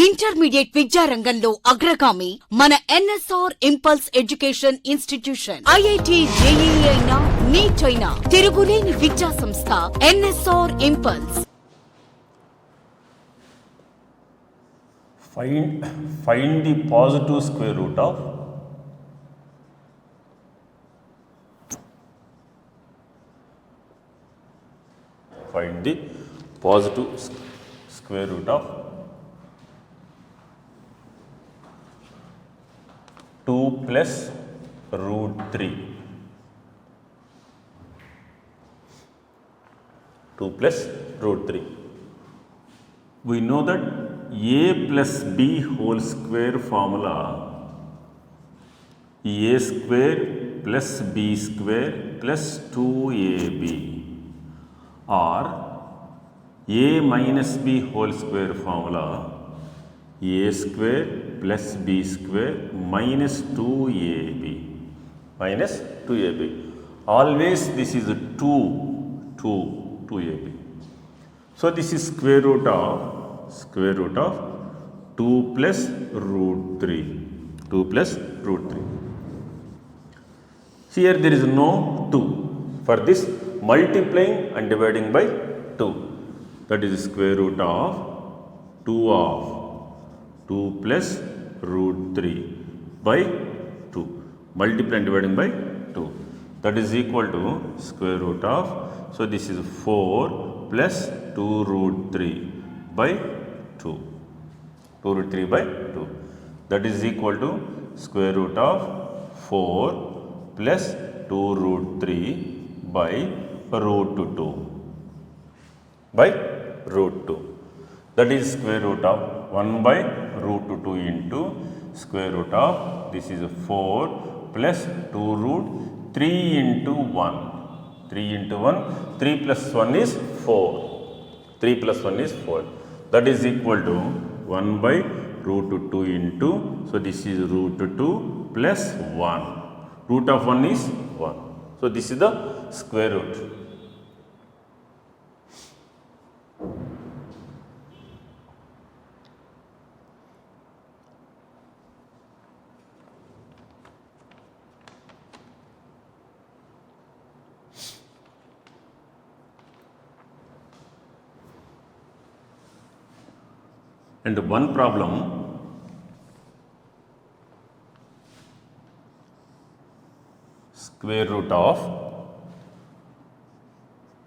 Intermediate విద్యారంగంలో అగ్రగామి మన NSR impulse education institution. IIT, JEE అయినా, నీట్ అయినా తిరుగులేని విద్యా సంస్థ NSR impulse. Find the positive square root of square root of 2 plus root 3. 2 plus root 3. We know that a plus b whole square formula, a square plus b square plus 2ab, or a minus b whole square formula, a square plus b square minus 2ab. Always this is 2ab. So this is square root of 2 plus root 3. 2 plus root 3. Here there is no 2. For this, multiplying and dividing by 2. That is square root of 2 plus root 3 by 2. Multiply and dividing by 2. That is equal to square root of, so this is 4 plus 2 root 3 by 2. 2 root 3 by 2. That is equal to square root of 4 plus 2 root 3 by root 2. By root 2. That is square root of 1 by root 2 into square root of, this is 4 plus 2 root 3 into 1. 3 into 1, 3 plus 1 is 4. 3 plus 1 is 4. That is equal to 1 by root 2 into, so this is root 2 plus 1. Root of 1 is 1. So this is the square root. And one problem, square root of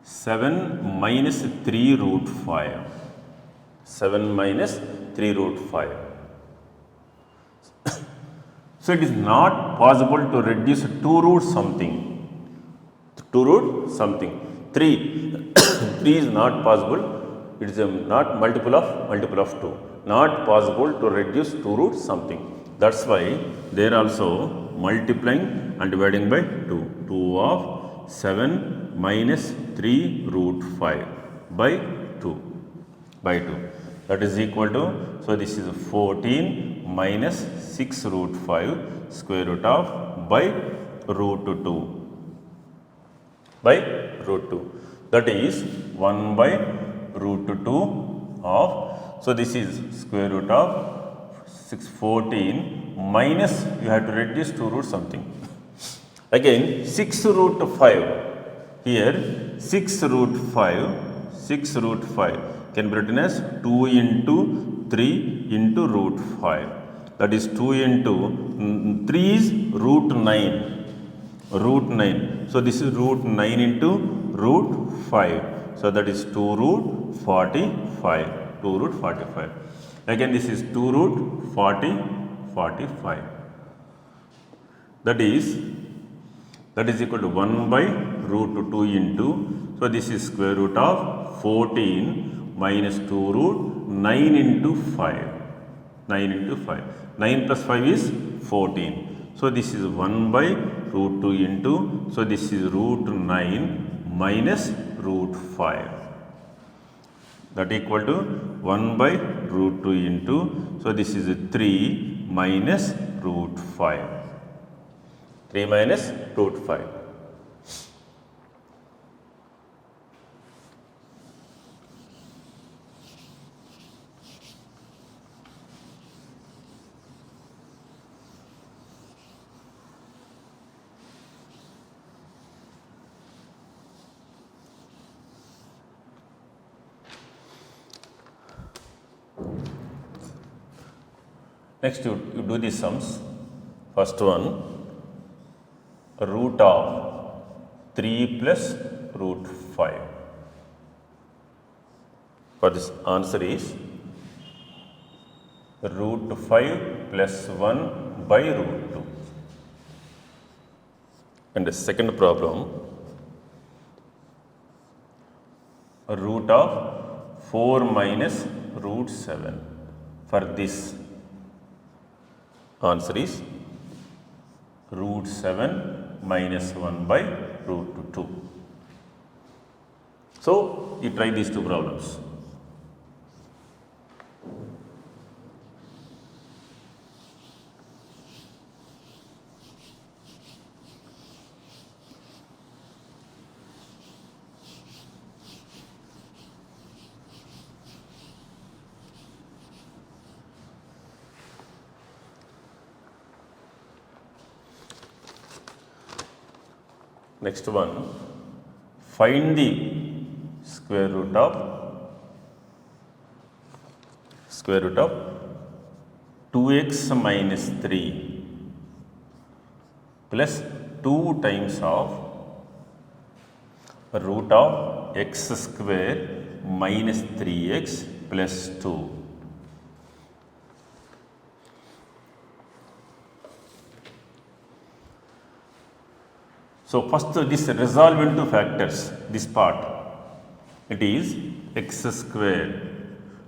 7 minus 3 root 5. 7 minus 3 root 5. So it is not possible to reduce 2 root something. 2 root something. 3. 3 is not possible. It is not multiple of 2. Not possible to reduce 2 root something. That's why they are also multiplying and dividing by 2. 2 of 7 minus 3 root 5 by 2. By 2. That is equal to, so this is 14 minus 6 root 5 square root of by root 2. By root 2. That is 1 by root 2 of, so this is square root of 14 minus, you have to reduce 2 root something. Again 6 root 5, here 6 root 5 can be written as 2 into 3 into root 5. That is 2 into 3 is root 9. Root 9. So this is root 9 into root 5. So that is 2 root 45. 2 root 45. Again this is 2 root 45. That is equal to 1 by root 2 into, so this is square root of 14 minus 2 root 9 into 5. 9 into 5. 9 plus 5 is 14. So this is 1 by root 2 into, so this is root 9 minus root 5. That equal to 1 by root 2 into, so this is 3 minus root 5. 3 minus root 5. Next you do the sums. First one, root of 3 plus root 5. For this answer is root 5 plus 1 by root 2. And the second problem, root of 4 minus root 7. For this answer is root 7 minus 1 by root 2. So, you try these two problems. Next one, find the square root of 2x minus 3 plus 2 times of root of x square minus 3x plus 2. So, first this resolve into factors, this part, it is x square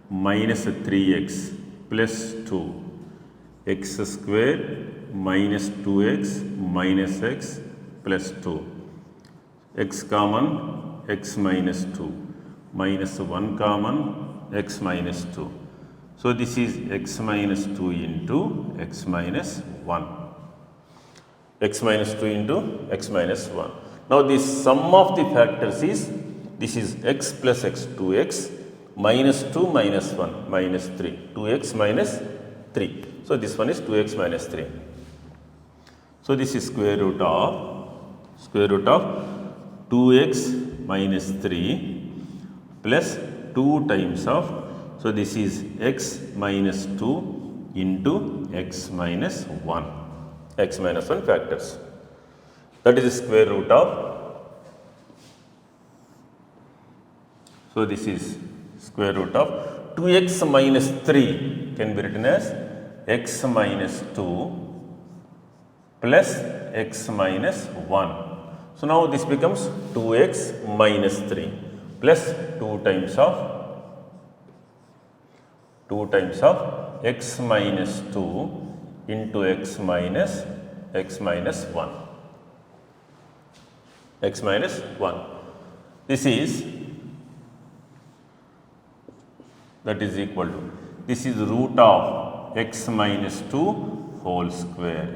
minus 3x plus 2, x square minus 2x minus x plus 2, x common x minus 2, minus 1 common x minus 2. So, this is x minus 2 into x minus 1. X minus 2 into x minus 1. Now, the sum of the factors is, this is x plus x, 2x minus 2 minus 1 minus 3, 2x minus 3. So, this one is 2x minus 3. So, this is square root of 2x minus 3 plus 2 times of, so this is x minus 2 into x minus 1. X minus 1 factors. That is the square root of, so this is square root of 2x minus 3 can be written as x minus 2 plus x minus 1. So, now this becomes 2x minus 3 plus 2 times of x minus 2 into x minus 1, x minus 1. This is, that is equal to, this is root of x minus 2 whole square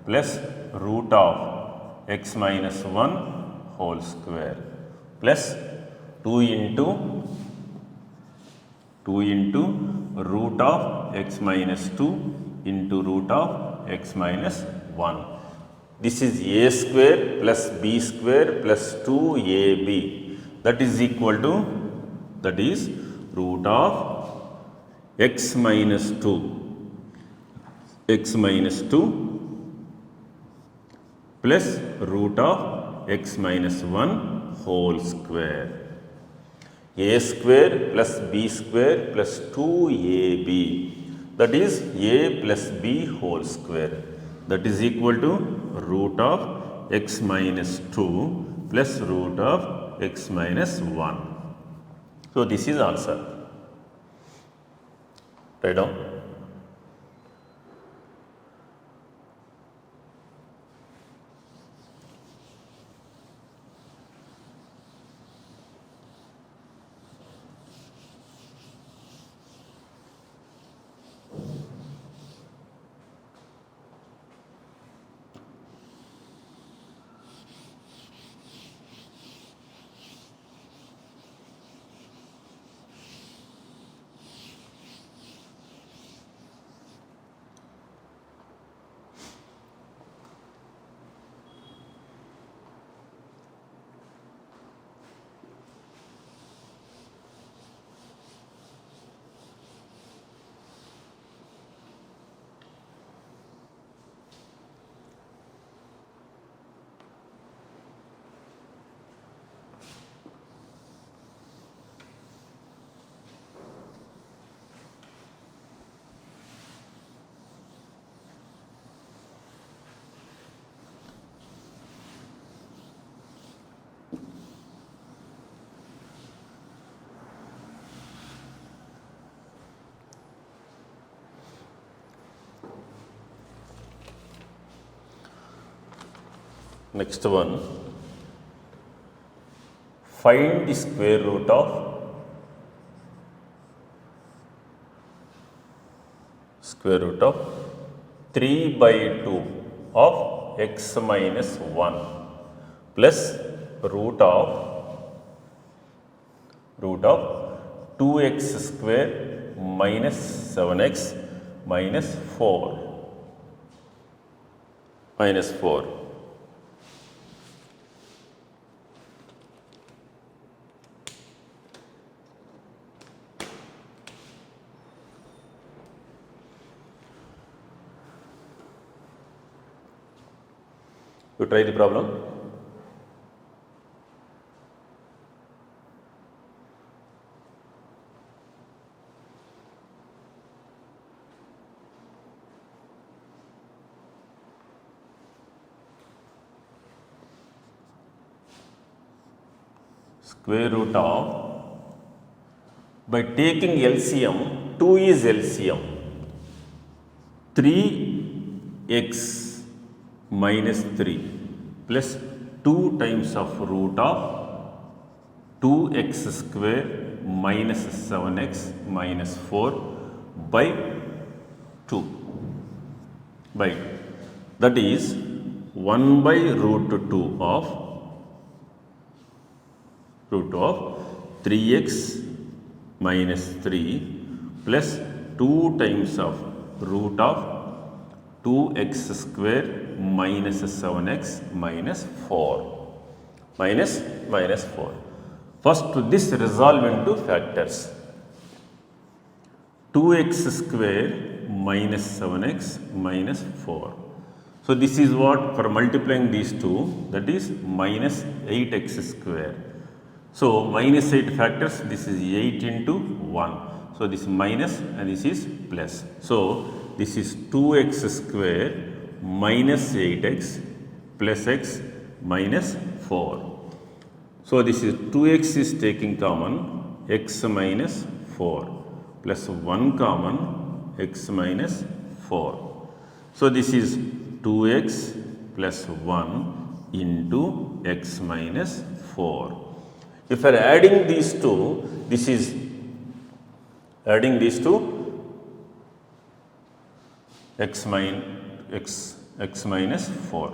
plus root of x minus 1 whole square plus 2 into root of x minus 2 into root of x minus 1. This is a square plus b square plus 2ab, that is equal to, that is root of x minus 2 plus root of x minus 1 whole square. A square plus b square plus 2ab, that is a plus b whole square, that is equal to root of x minus 2 plus root of x minus 1. So, this is answer. Write down. Next one, find the square root of square root of 3 by 2 of x minus 1 plus root of 2x square minus 7x minus 4. You try the problem. Square root of, by taking LCM, 2 is LCM, 3x minus 3 plus 2 times of root of 2x square minus 7x minus 4 by 2 by, that is 1 by root 2 of 3x minus 3 plus 2 times of root of 2x square minus 7x minus 4. First, this resolve into factors. 2x square minus 7x minus 4. So, this is what, for multiplying these two, that is minus 8x square. So, minus 8 factors, this is 8 into 1. So, this is minus and this is plus. So, this is 2x square minus 8x plus x minus 4. So, this is 2x is taking common, x minus 4 plus 1 common, x minus 4. So, this is 2x plus 1 into x minus 4. If I are adding these two, this is adding these two, x minus 4.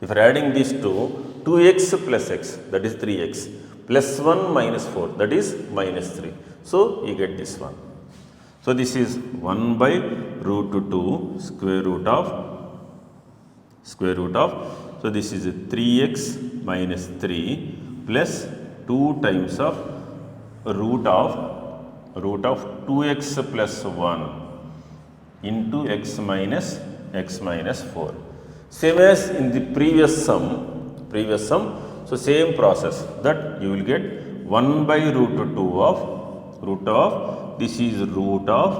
If I are adding these two, 2x plus x, that is 3x, plus 1 minus 4, that is minus 3. So, you get this one. So, this is 1 by root 2 square root of, so this is 3x minus 3 plus 2 times of root of 2x plus 1 into x minus 4. Same as in the previous sum, so same process, that you will get 1 by root 2 of this is root of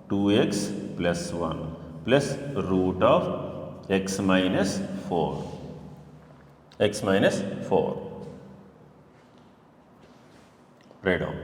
2x plus 1 plus root of x minus 4. Write down.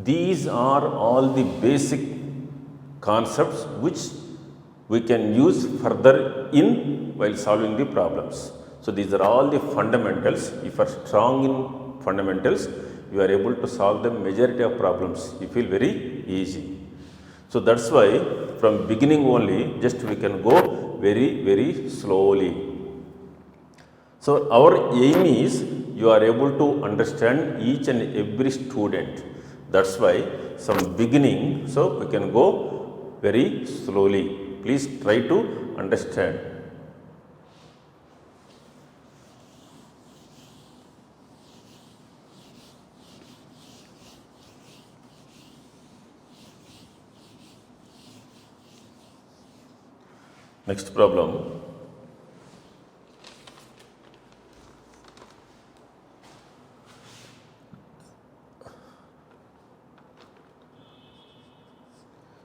These are all the basic concepts which we can use further in while solving the problems. So, these are all the fundamentals. If you are strong in fundamentals, you are able to solve the majority of problems. You feel very easy. So, that is why from beginning only just we can go very slowly. So, our aim is you are able to understand each and every student. That is why some beginning, so we can go very slowly. Please try to understand. Next problem.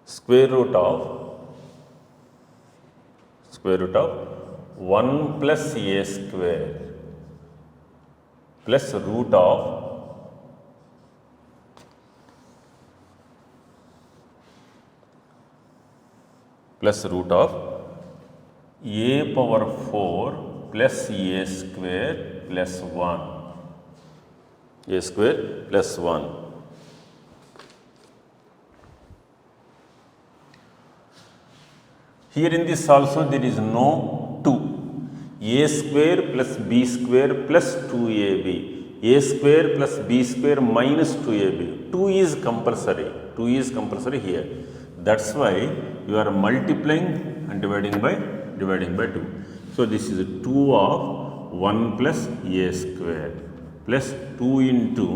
Square root of 1 plus a square plus root of a power 4 plus a square plus 1. A square plus 1. Here in this also there is no 2. A square plus b square plus 2ab. A square plus b square minus 2ab. 2 is compulsory. 2 is compulsory here. That's why you are multiplying and dividing by 2. So this is 2 of 1 plus a square plus 2 into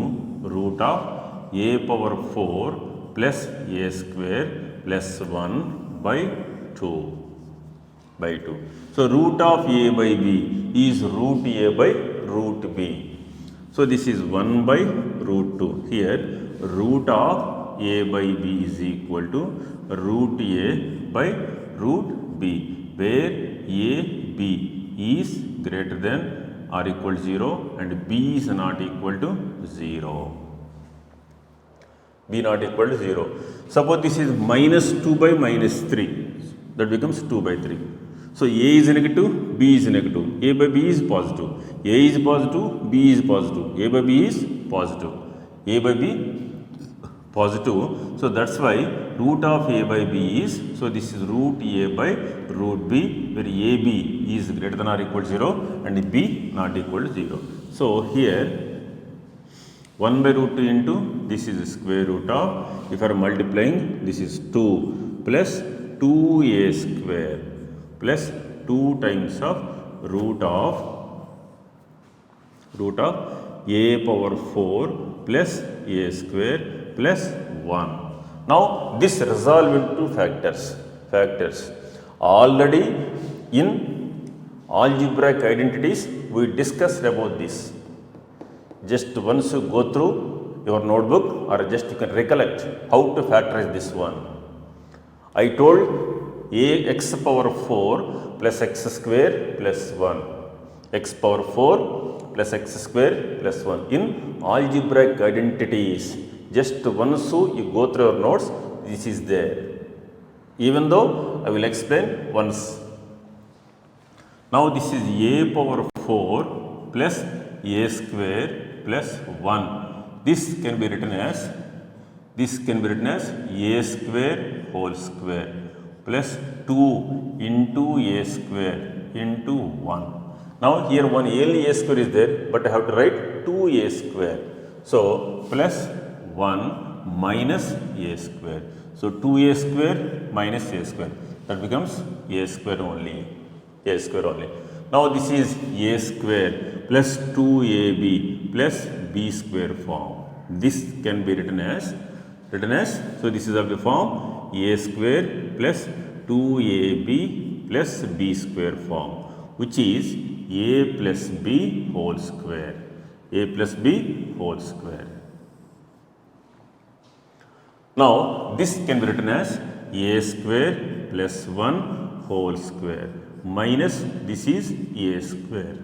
root of a power 4 plus a square plus 1 by 2. So root of a by b is root a by root b. So this is 1 by root 2. Here root of a by b is equal to root a by root b, where a b is greater than or equal to 0 and b is not equal to 0. B not equal to 0. Suppose this is minus 2 by minus 3. That becomes 2 by 3. So a is negative, b is negative. A by b is positive. A is positive, b is positive. A by b is positive. A by b positive. So that's why root of a by b is, so this is root a by root b, where ab is greater than or equal to 0 and b not equal to 0. So here 1 by root 2 into this is square root of, if you are multiplying, this is 2 plus 2a square plus 2 times of root of a power 4 plus a square plus 1. Now this resolve into factors. Already in algebraic identities we discussed about this. Just once you go through your notebook or just you can recollect how to factorize this one. I told x power 4 plus x square plus 1. X power 4 plus x square plus 1. In algebraic identities, just once you go through your notes, this is there. Even though I will explain once. Now this is a power 4 plus a square plus 1. This can be written as a square whole square plus 2 into a square into 1. Now here one a square is there, but I have to write 2a square. So plus 1 minus a square. So 2a square minus a square. That becomes a square only. Now this is a square plus 2ab plus b square form. This can be written as, so this is of the form a square plus 2ab plus b square form, which is a plus b whole square. Now this can be written as a square plus 1 whole square minus this is a square.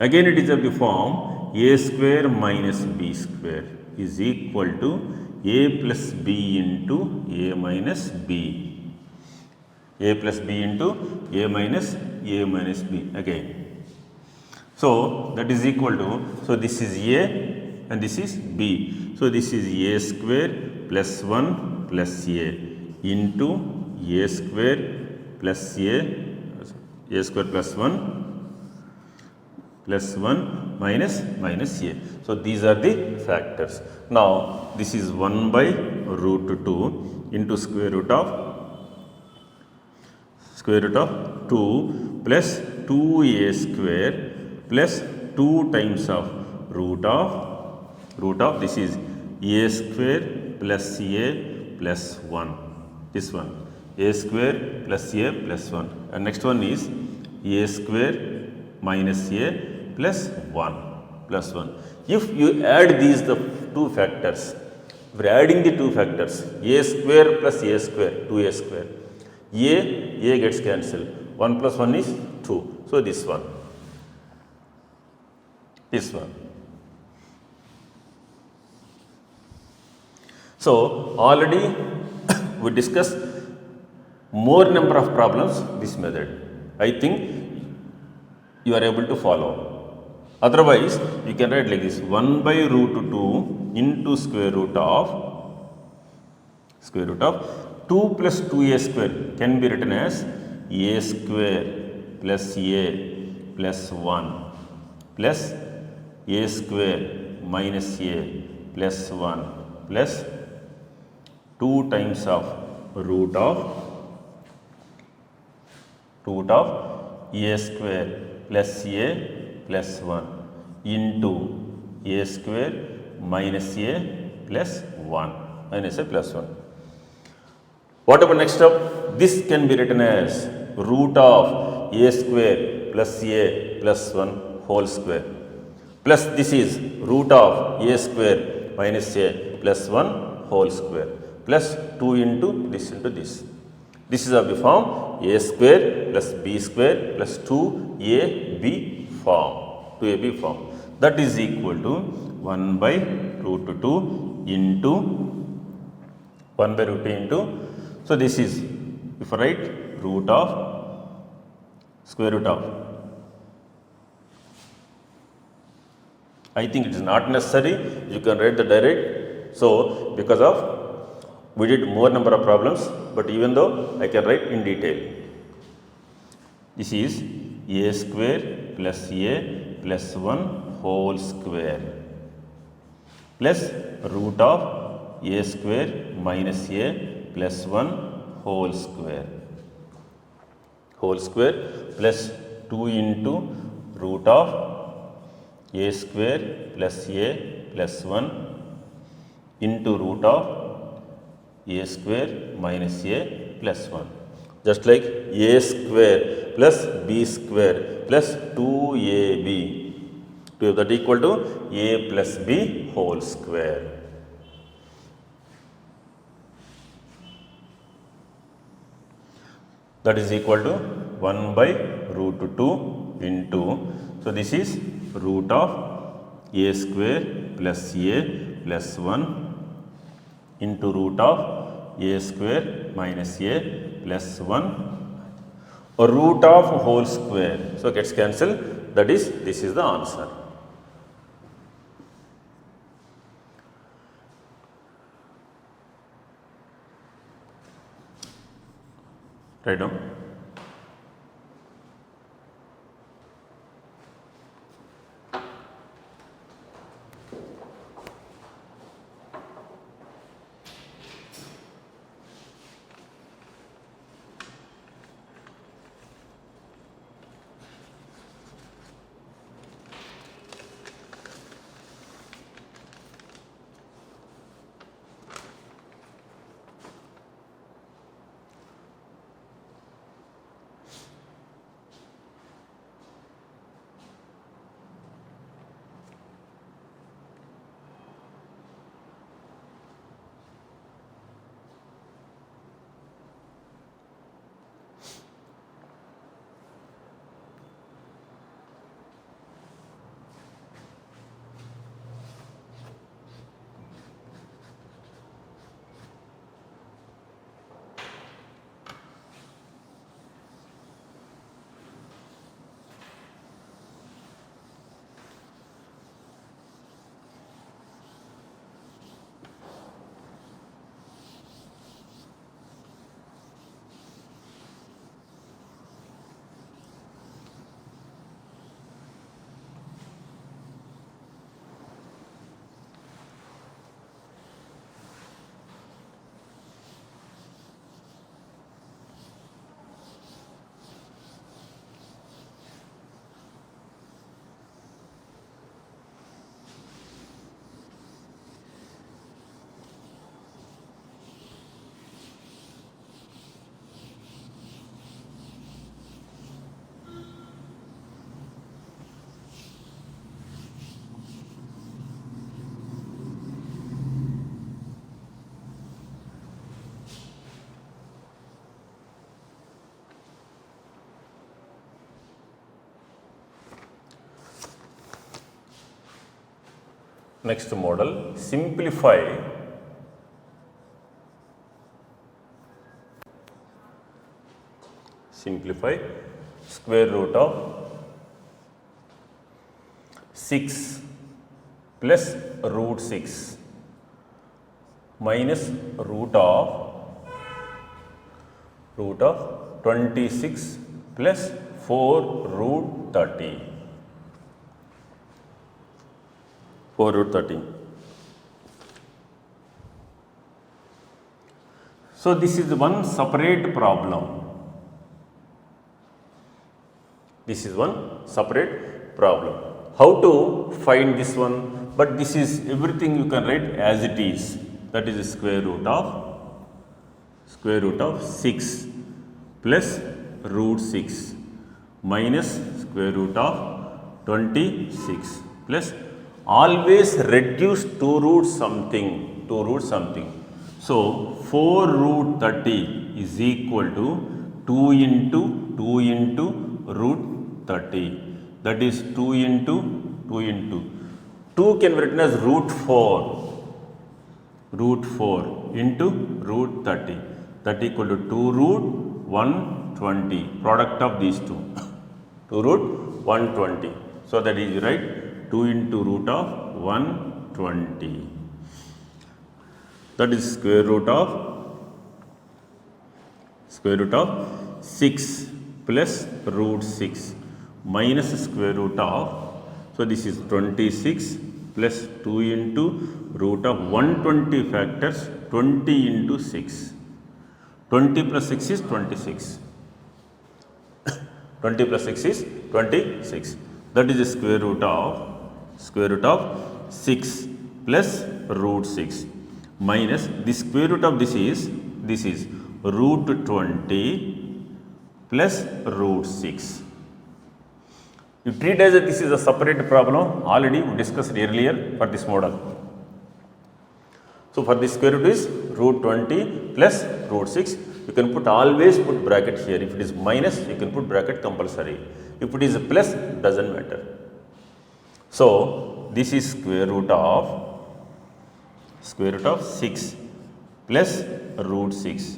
Again it is of the form a square minus b square is equal to a plus b into a minus b. A plus b into a minus b again. So that is equal to, so this is a and this is b. So this is a square plus 1 plus a into a square plus a square plus 1 minus a. So these are the factors. Now this is 1 by root 2 into square root of 2 plus 2a square plus 2 times of root of this is a square plus a plus 1, this one a square plus a plus 1, and next one is a square minus a plus 1 plus 1. If you add these the two factors, if you are adding the two factors a square plus a square 2a square, a gets cancelled, 1 plus 1 is 2, so this one. So already we discussed more number of problems this method. I think you are able to follow. Otherwise you can write like this: 1 by root 2 into square root of 2 plus 2a square can be written as a square plus a plus 1 plus a square minus a plus 1 plus 2 times of root of a square plus a plus 1 into a square minus a plus 1 minus a plus 1. What about next step? This can be written as root of a square plus a plus 1 whole square plus this is root of a square minus a plus 1 whole square plus 2 into this into this. This is of the form a square plus b square plus 2ab form. 2ab form. That is equal to 1 by root 2 into 1 by root 2 into, so this is, if I write root of square root of, I think it is not necessary, you can write the direct. So because of we did more number of problems, but even though I can write in detail. This is a square plus a plus 1 whole square plus root of a square minus a plus 1 whole square plus 2 into root of a square plus a plus 1 into root of a square minus a plus 1. Just like a square plus b square plus 2ab, to that equal to a plus b whole square. That is equal to 1 by root 2 into, so this is root of a square plus a plus 1 into root of a square minus a plus 1 or root of whole square. So gets cancelled. That is, this is the answer. Write down. Next model, simplify square root of 6 plus root 6 minus root of 26 plus 4 root 30. 4 root 30. So this is one separate problem. This is one separate problem. How to find this one? But this is everything you can write as it is. That is square root of 6 plus root 6 minus square root of 26 plus always reduce 2 root something. So 4 root 30 is equal to 2 into root 30. That is 2 into 2 can be written as root 4 into root 30. That equal to 2 root 120. Product of these two. 2 root 120. So that is right. 2 into root of 120. That is square root of 6 plus root 6 minus square root of, so this is 26 plus 2 into root of 120 factors 20 into 6. 20 plus 6 is 26. 20 plus 6 is 26. That is the square root of 6 plus root 6 minus the square root of this is root 20 plus root 6. You treat as this is a separate problem, already we discussed earlier for this model. So for this square root is root 20 plus root 6. You can always put bracket here. If it is minus, you can put bracket compulsory. If it is a plus, doesn't matter. So this is square root of 6 plus root 6.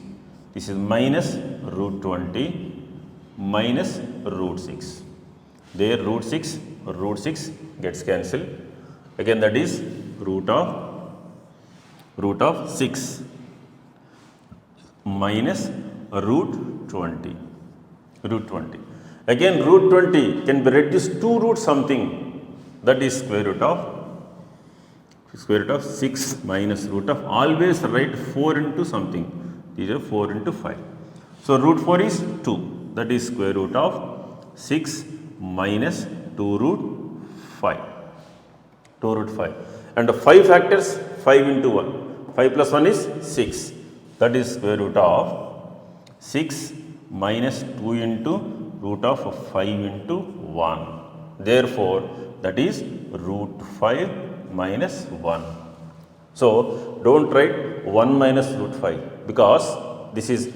This is minus root 20 minus root 6. There root 6 gets cancelled. Again that is root of 6 minus root 20. Again root 20 can be reduced to root something. That is square root of 6 minus root of, always write 4 into something. These are 4 into 5. So root 4 is 2. That is square root of 6 minus 2 root 5. And 5 factors, 5 into 1. 5 plus 1 is 6. That is square root of 6 minus 2 into root of 5 into 1. Therefore, that is root 5 minus 1. So, don't write 1 minus root 5 because this is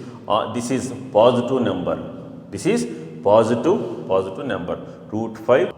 positive number. This is positive number. Root 5.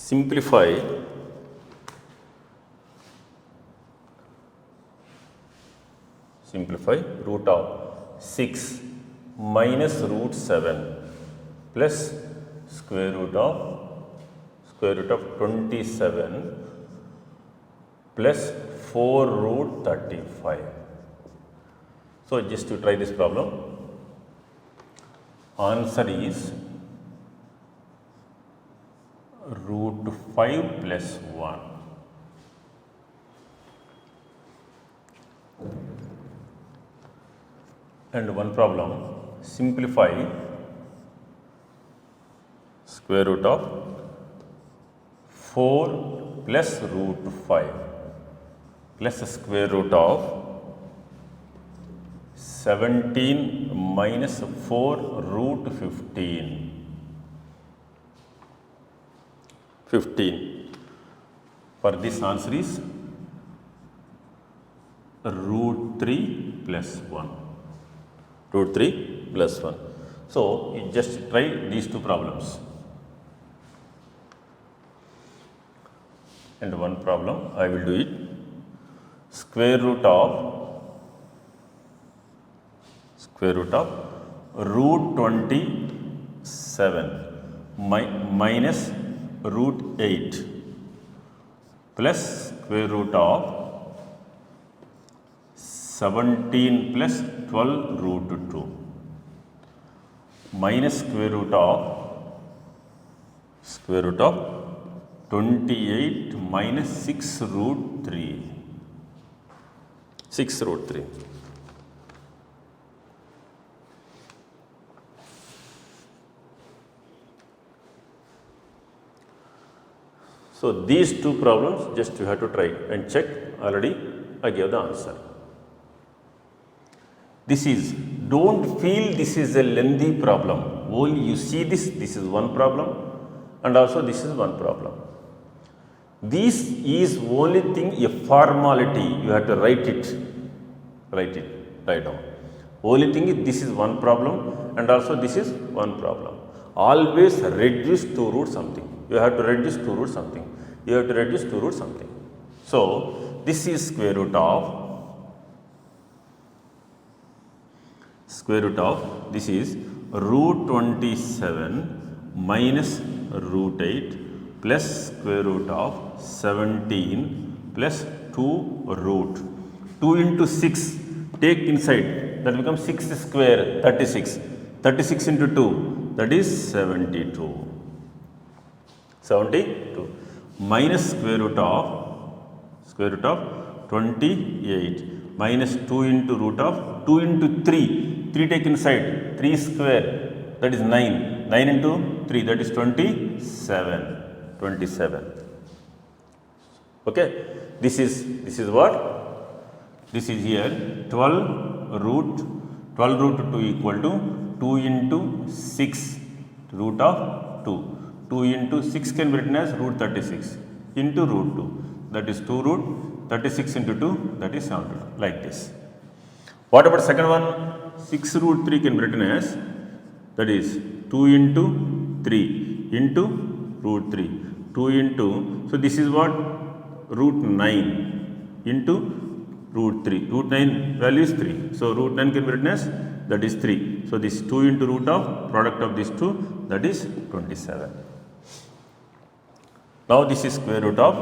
simplify root of 6 minus root 7 plus square root of 27 plus 4 root 35. So just to try this problem, answer is root 5 plus 1. And one problem, simplify square root of 4 plus root 5 plus square root of 17 minus 4 root 15. 15. For this answer is root 3 plus 1. Root 3 plus 1. So, you just try these two problems. And one problem, I will do it. Square root of root 27 minus root 8 plus square root of 17 plus 12 root 2 minus square root of 28 minus 6 root 3. 6 root 3. So these two problems just you have to try and check. Already I gave the answer. This is, don't feel this is a lengthy problem. Only you see this is one problem and also this is one problem. This is only thing a formality, you have to write down. Only thing is this is one problem and also this is one problem. Always reduce to root something. You have to reduce to root something. So this is square root of this is root 27 minus root 8 plus square root of 17 plus 2 root 2 into 6 take inside, that becomes 6 square 36 into 2, that is 72 minus square root of 28 minus 2 into root of 2 into 3 take inside, 3 square, that is 9 into 3, that is 27. Okay, this is what? This is here 12 root 2 equal to 2 into 6 root of 2. 2 into 6 can be written as root 36 into root 2, that is 2 root 36 into 2, that is 7, like this. What about second one? 6 root 3 can be written as, that is 2 into 3 into root 3, 2 into, so this is what? Root 9 into root 3, root 9 value is 3, so root 9 can be written as, that is 3, so this 2 into root of product of these two, that is 27. Now this is square root of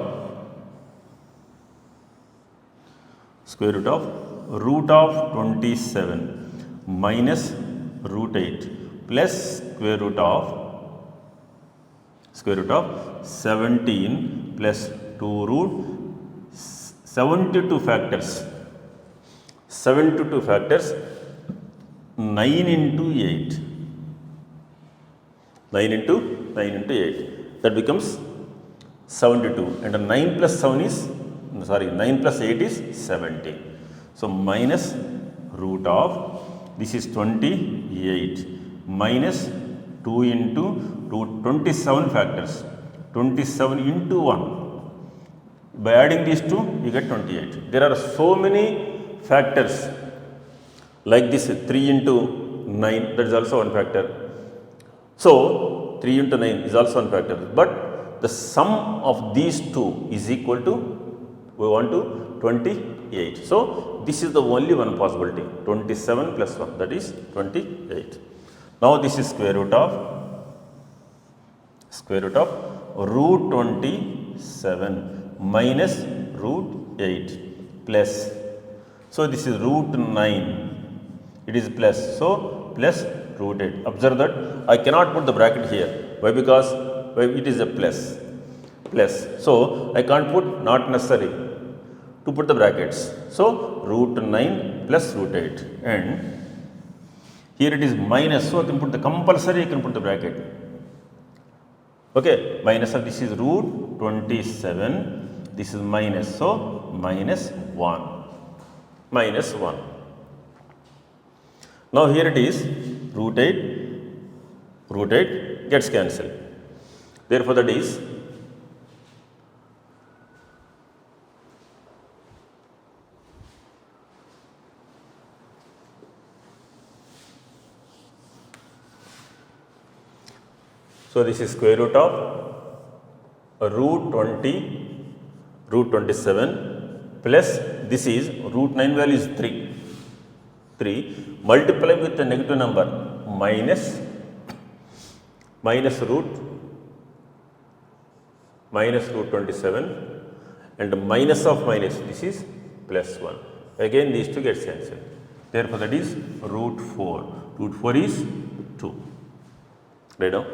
root of 27 minus root 8 plus square root of 17 plus 2 root 72 factors 9 into 8 that becomes 72 and 9 plus 8 is 70. So minus root of, this is 28 minus 2 into root 27 factors, 27 into 1. By adding these two, you get 28. There are so many factors like this, 3 into 9, that is also one factor. So 3 into 9 is also one factor. But the sum of these two is equal to, we want to 28. So, this is the only one possibility, 27 plus 1, that is 28. Now, this is square root of root 27 minus root 8 plus. So, this is root 9, it is plus. So, plus root 8. Observe that I cannot put the bracket here. Why? Because it is a plus. So, I can't put, not necessary to put the brackets. So, root 9 plus root 8, and here it is minus. So, I can put the compulsory, I can put the bracket. Okay, minus of this is root 27, this is minus. So, minus 1. Now, here it is root 8 gets cancelled. Therefore, that is so this is square root of root 27 plus this is root 9 value is 3 multiply with a negative number minus root 27 and minus of minus, this is plus 1. Again these two gets cancelled. Therefore, that is root 4. Root 4 is 2. Right now.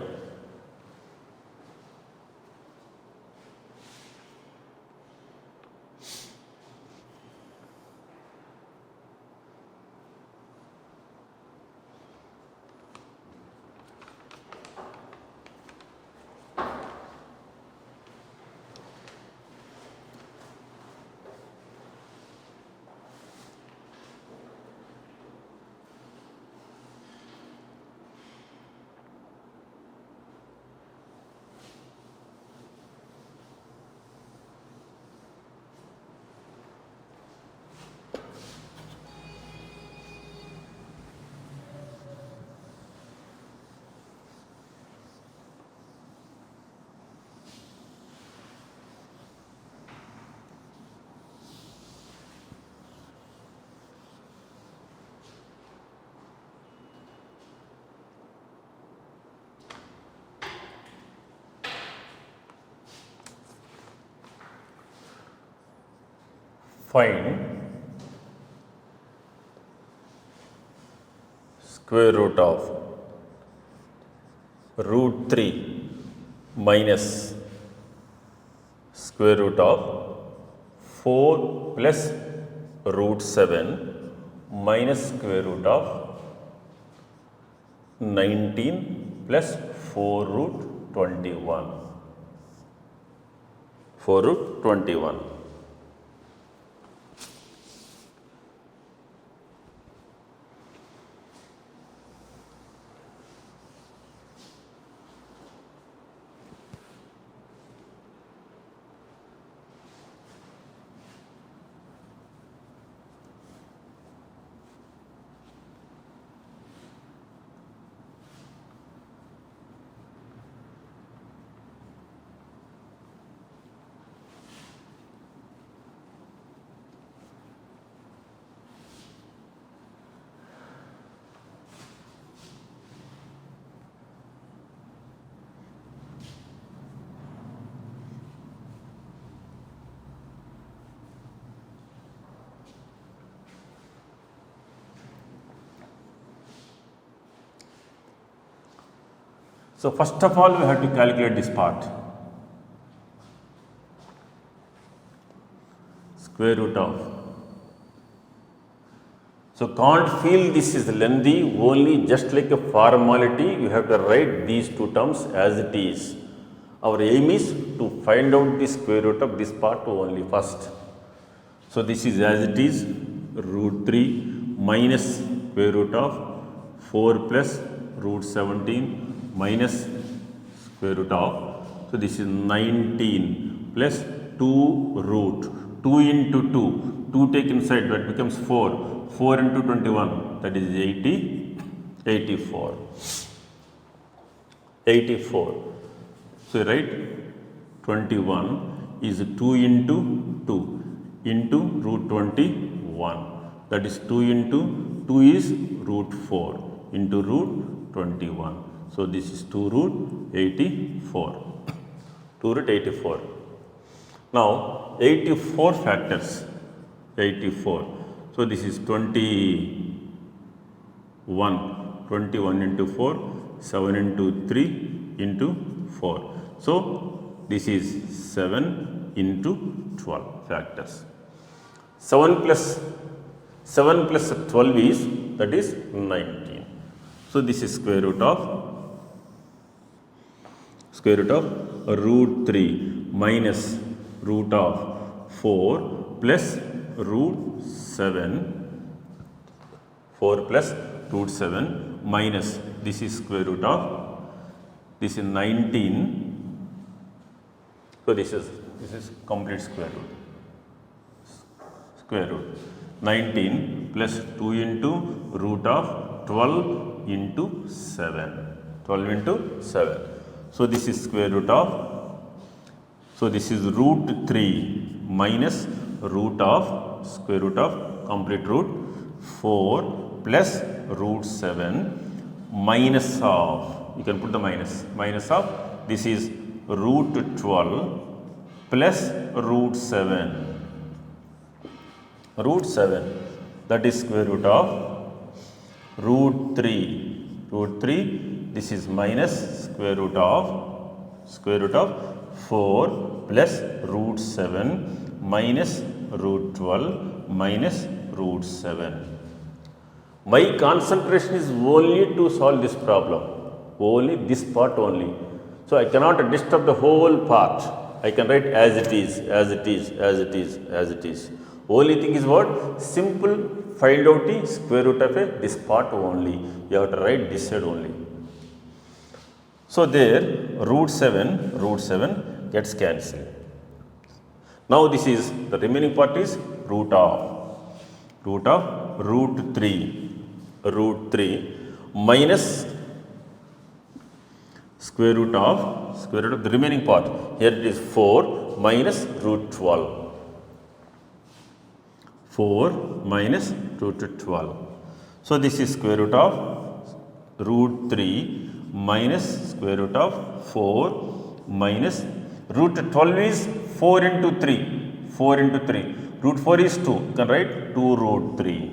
Find square root of root 3 minus square root of 4 plus root 7 minus square root of 19 plus 4 root 21. 4 root 21. So, first of all we have to calculate this part, square root of. So, can't feel this is lengthy, only just like a formality you have to write these two terms as it is. Our aim is to find out the square root of this part only first. So, this is as it is root 3 minus square root of 4 plus root 17 minus square root of, so this is 19 plus 2 root, 2 into 2, 2 take inside, that becomes 4, 4 into 21, that is 84. So, right 21 is 2 into 2 into root 21. That is 2 into 2 is root 4 into root 21. So this is 2 root 84. 2 root 84. Now 84 factors. 84. So this is 21. 21 into 4, 7 into 3 into 4. So this is 7 into 12 factors. 7 plus 12 is, that is 19. So this is square root of root 3 minus root of 4 plus root 7, 4 plus root 7 minus, this is square root of, this is 19. So this is complete square root. 19 plus 2 into root of 12 into 7. 12 into 7. So this is square root of, so this is root 3 minus root of square root of complete root 4 plus root 7 minus of, you can put the minus of, this is root 12 plus root 7. Root 7, that is square root of root 3. Root 3, this is minus square root of 4 plus root 7 minus root 12 minus root 7. My concentration is only to solve this problem, only this part only. So I cannot disturb the whole part. I can write as it is, as it is, as it is, as it is. Only thing is what? Simple find out the square root of this part only. You have to write this side only. So there root 7 gets cancelled. Now this is, the remaining part is root of root 3 minus square root of the remaining part. Here it is 4 minus root 12. 4 minus root 12. So this is square root of root 3 minus square root of 4 minus root 12 is 4 into 3. 4 into 3. Root 4 is 2. You can write 2 root 3.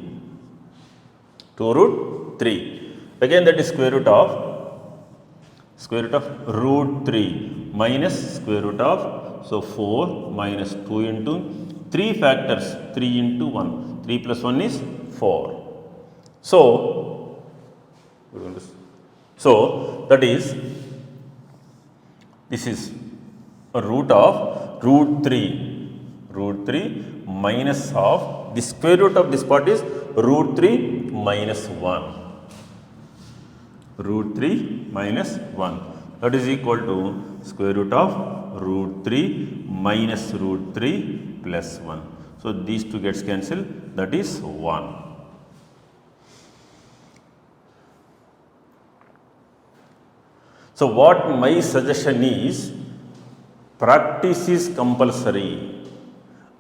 2 root 3. Again that is square root of root 3 minus square root of, so 4 minus 2 into 3 factors, 3 into 1. 3 plus 1 is 4. So that is, this is a root of root 3 minus of, the square root of this part is root 3 minus 1. Root 3 minus 1. That is equal to square root of root 3 minus root 3 plus 1. So these two gets cancelled, that is 1. So what my suggestion is, practice is compulsory.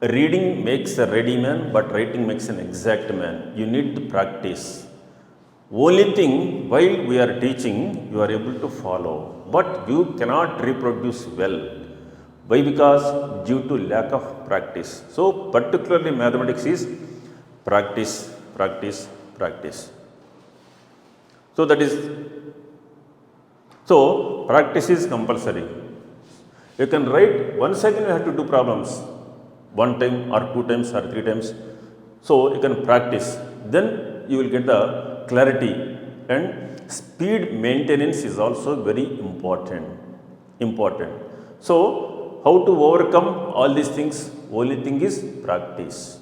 Reading makes a ready man, but writing makes an exact man. You need to practice. Only thing, while we are teaching, you are able to follow, but you cannot reproduce well. Why? Because due to lack of practice. So particularly mathematics is practice, practice, practice. So that is, so practice is compulsory. You can write, once again you have to do problems, 1 time or 2 times or 3 times. So you can practice, then you will get the clarity, and speed maintenance is also very important. So how to overcome all these things? Only thing is practice.